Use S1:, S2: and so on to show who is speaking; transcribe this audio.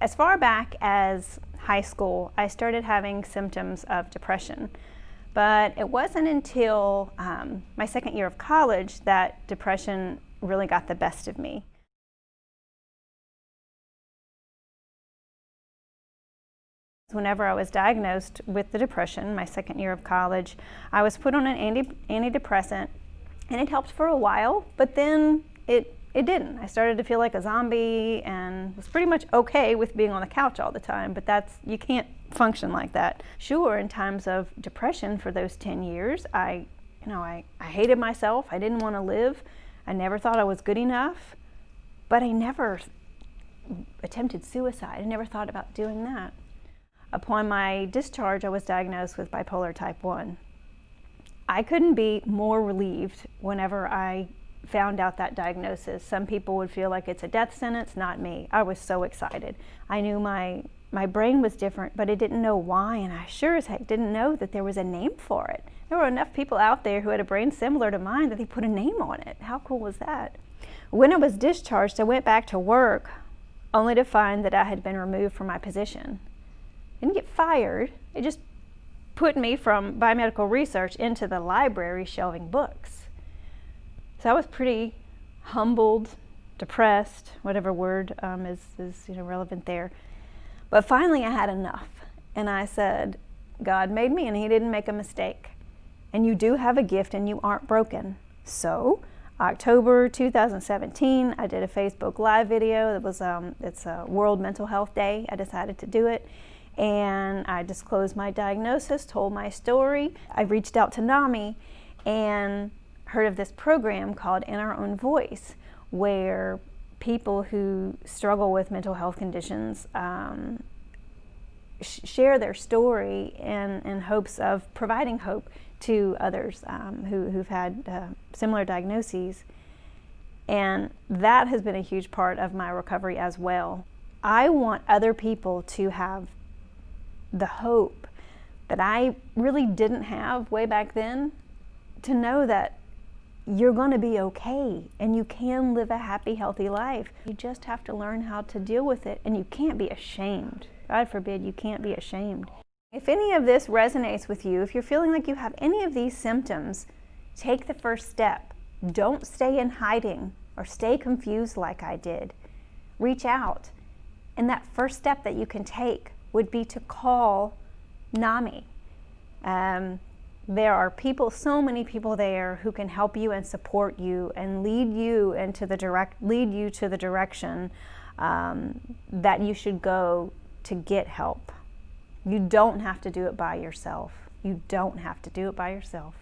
S1: As far back as high school, I started having symptoms of depression. But it wasn't until my second year of college that depression really got the best of me. Whenever I was diagnosed with the depression, my second year of college, I was put on an antidepressant, and it helped for a while, but then it didn't. I started to feel like a zombie and was pretty much okay with being on the couch all the time, but you can't function like that. Sure, in times of depression for those 10 years, I hated myself. I didn't want to live. I never thought I was good enough, but I never attempted suicide. I never thought about doing that. Upon my discharge, I was diagnosed with bipolar type 1. I couldn't be more relieved whenever I found out that diagnosis. Some people would feel like it's a death sentence, not me. I was so excited. I knew my brain was different, but I didn't know why, and I sure as heck didn't know that there was a name for it. There were enough people out there who had a brain similar to mine that they put a name on it. How cool was that? When I was discharged, I went back to work only to find that I had been removed from my position. I didn't get fired. They just put me from biomedical research into the library shelving books. So I was pretty humbled, depressed, whatever word is relevant there. But finally I had enough, and I said, God made me and He didn't make a mistake. And you do have a gift and you aren't broken. So October 2017, I did a Facebook Live video. It was it's a World Mental Health Day. I decided to do it. And I disclosed my diagnosis, told my story. I reached out to NAMI and heard of this program called In Our Own Voice, where people who struggle with mental health conditions share their story in hopes of providing hope to others who've had similar diagnoses. And that has been a huge part of my recovery as well. I want other people to have the hope that I really didn't have way back then, to know that you're going to be okay and you can live a happy, healthy life. You just have to learn how to deal with it, and you can't be ashamed. God forbid you can't be ashamed. If any of this resonates with you, if you're feeling like you have any of these symptoms, take the first step. Don't stay in hiding or stay confused like I did. Reach out. And that first step that you can take would be to call NAMI. There are people, so many people there who can help you and support you and lead you to the direction that you should go to get help. You don't have to do it by yourself. You don't have to do it by yourself.